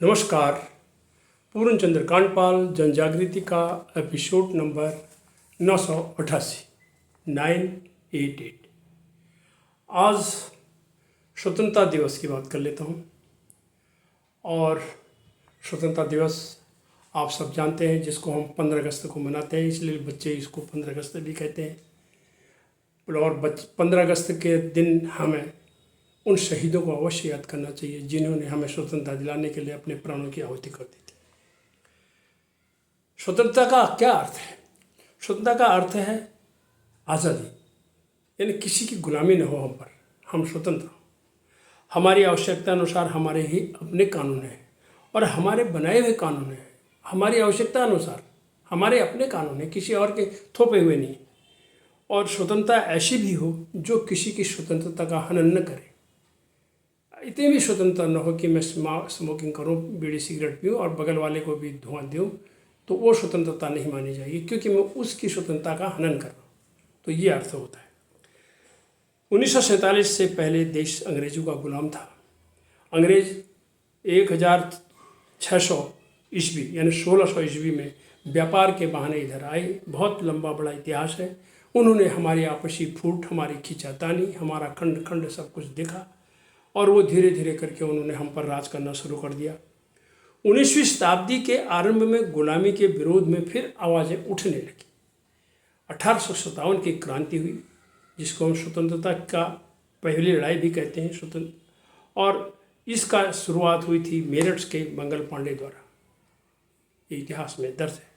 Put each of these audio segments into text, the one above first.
नमस्कार। पूर्ण चंद्र कांडपाल जन जागृति का एपिसोड नंबर 988। आज स्वतंत्रता दिवस की बात कर लेता हूँ। और स्वतंत्रता दिवस आप सब जानते हैं, जिसको हम 15 अगस्त को मनाते हैं, इसलिए बच्चे इसको 15 अगस्त भी कहते हैं। और 15 अगस्त के दिन हमें उन शहीदों को अवश्य याद करना चाहिए जिन्होंने हमें स्वतंत्रता दिलाने के लिए अपने प्राणों की आहुति कर दी थी। स्वतंत्रता का क्या अर्थ है? स्वतंत्रता का अर्थ है आज़ादी, यानी किसी की गुलामी न हो हम पर, हम स्वतंत्र हों। हमारी आवश्यकता अनुसार हमारे ही अपने कानून हैं और हमारे बनाए हुए कानून हैं। हमारी आवश्यकता अनुसार हमारे अपने कानून हैं, किसी और के थोपे हुए नहीं। और स्वतंत्रता ऐसी भी हो जो किसी की स्वतंत्रता का हनन न करे। इतनी भी स्वतंत्रता न हो कि मैं स्मोकिंग करूं, बीड़ी सिगरेट पीऊँ और बगल वाले को भी धुआं दूँ, तो वो स्वतंत्रता नहीं मानी जाएगी, क्योंकि मैं उसकी स्वतंत्रता का हनन कर रहा हूँ। तो ये अर्थ होता है। 1947 से पहले देश अंग्रेजों का गुलाम था। अंग्रेज 1600 ईस्वी यानी 1600 ईस्वी में व्यापार के बहाने इधर आए। बहुत लंबा बड़ा इतिहास है। उन्होंने हमारी आपसी फूट, हमारी खींचातानी, हमारा खंड खंड सब कुछ देखा और वो धीरे धीरे करके उन्होंने हम पर राज करना शुरू कर दिया। 19वीं शताब्दी के आरंभ में गुलामी के विरोध में फिर आवाज़ें उठने लगी। 1857 की क्रांति हुई, जिसको हम स्वतंत्रता का पहली लड़ाई भी कहते हैं, स्वतंत्र। और इसका शुरुआत हुई थी मेरठ के मंगल पांडे द्वारा। ये इतिहास में दर्ज है।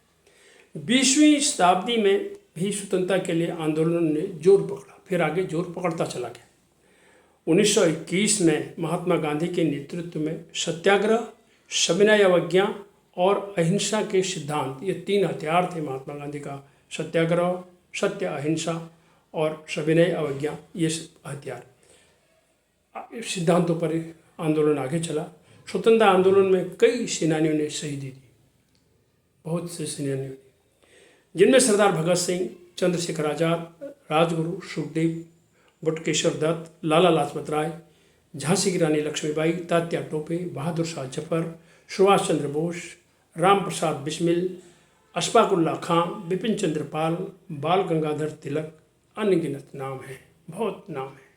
20वीं शताब्दी में भी स्वतंत्रता के लिए आंदोलन ने जोर पकड़ा, फिर आगे जोर पकड़ता चला गया। 1921 में महात्मा गांधी के नेतृत्व में सत्याग्रह, सविनय अवज्ञा और अहिंसा के सिद्धांत, ये 3 हथियार थे महात्मा गांधी का। सत्याग्रह, सत्य, अहिंसा और सविनय अवज्ञा, ये हथियार सिद्धांतों पर आंदोलन आगे चला। स्वतंत्रता आंदोलन में कई सेनानियों ने शहीदी दी, बहुत से सेनानियों ने, जिनमें सरदार भगत सिंह, चंद्रशेखर आज़ाद, राजगुरु, सुखदेव, बटुकेश्वर दत्त, लाला लाजपत राय, झांसी की रानी लक्ष्मीबाई, तात्या टोपे, बहादुर शाह जफर, सुभाष चंद्र बोस, राम प्रसाद बिस्मिल, अशफाक उल्लाह खां, बिपिन चंद्र पाल, बाल गंगाधर तिलक, अनगिनत नाम हैं, बहुत नाम हैं।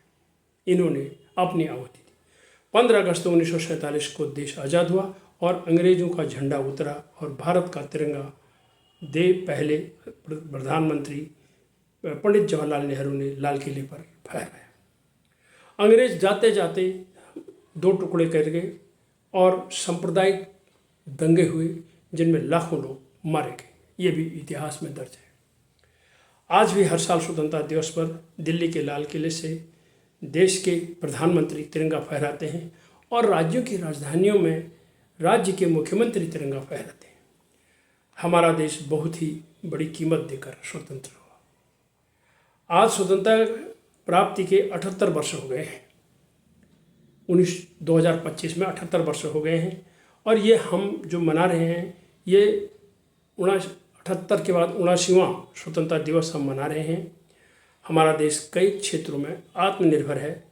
इन्होंने अपनी आहुति दी। 15 अगस्त 1947 को देश आज़ाद हुआ और अंग्रेजों का झंडा उतरा और भारत का तिरंगा पहले प्रधानमंत्री पंडित जवाहरलाल नेहरू ने लाल किले पर फहराया। अंग्रेज जाते जाते 2 टुकड़े कर गए और सांप्रदायिक दंगे हुए, जिनमें लाखों लोग मारे गए। ये भी इतिहास में दर्ज है। आज भी हर साल स्वतंत्रता दिवस पर दिल्ली के लाल किले से देश के प्रधानमंत्री तिरंगा फहराते हैं और राज्यों की राजधानियों में राज्य के मुख्यमंत्री तिरंगा फहराते हैं। हमारा देश बहुत ही बड़ी कीमत देकर स्वतंत्र हुआ। आज स्वतंत्रता प्राप्ति के 78 वर्ष हो गए हैं। 2025 में 78 वर्ष हो गए हैं। और ये हम जो मना रहे हैं, ये 78 के बाद 79वां स्वतंत्रता दिवस हम मना रहे हैं। हमारा देश कई क्षेत्रों में आत्मनिर्भर है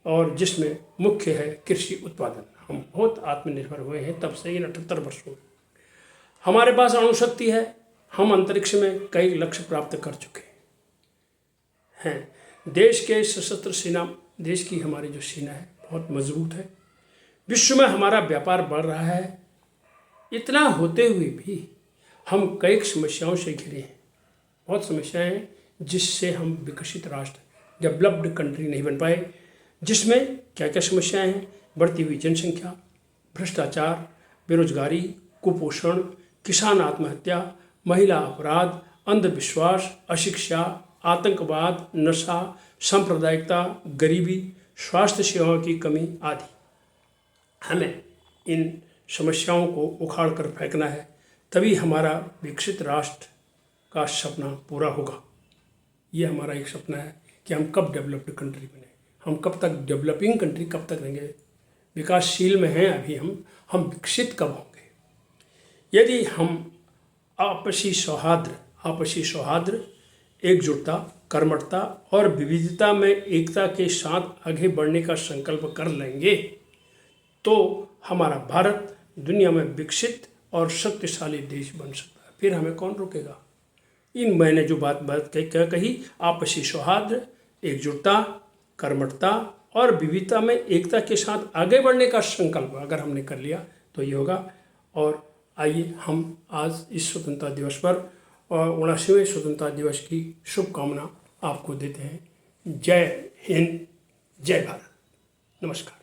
और जिसमें मुख्य है कृषि उत्पादन। हम बहुत आत्मनिर्भर हुए हैं तब से, इन 78 वर्षों में। हमारे पास अणुशक्ति है। हम अंतरिक्ष में कई लक्ष्य प्राप्त कर चुके हैं। देश के सशस्त्र सेना, देश की हमारी जो सेना है बहुत मजबूत है। विश्व में हमारा व्यापार बढ़ रहा है। इतना होते हुए भी हम कई समस्याओं से घिरे हैं। बहुत समस्याएं हैं जिससे हम विकसित राष्ट्र, डेवलप्ड कंट्री नहीं बन पाए। जिसमें क्या क्या समस्याएं हैं? बढ़ती हुई जनसंख्या, भ्रष्टाचार, बेरोजगारी, कुपोषण, किसान आत्महत्या, महिला अपराध, अंधविश्वास, अशिक्षा, आतंकवाद, नशा, सांप्रदायिकता, गरीबी, स्वास्थ्य सेवाओं की कमी आदि। हमें इन समस्याओं को उखाड़ कर फेंकना है, तभी हमारा विकसित राष्ट्र का सपना पूरा होगा। ये हमारा एक सपना है कि हम कब डेवलप्ड कंट्री बने। हम कब तक डेवलपिंग कंट्री कब तक रहेंगे? विकासशील में हैं अभी हम विकसित कब होंगे? यदि हम आपसी सौहार्द, एकजुटता, कर्मठता और विविधता में एकता के साथ आगे बढ़ने का संकल्प कर लेंगे, तो हमारा भारत दुनिया में विकसित और शक्तिशाली देश बन सकता है। फिर हमें कौन रोकेगा। इन मैंने जो बात कही, आपसी सौहार्द, एकजुटता, कर्मठता और विविधता में एकता के साथ आगे बढ़ने का संकल्प अगर हमने कर लिया तो ये होगा। और आइए हम आज इस स्वतंत्रता दिवस पर 79वें स्वतंत्रता दिवस की शुभकामना आपको देते हैं। जय हिंद, जय भारत, नमस्कार।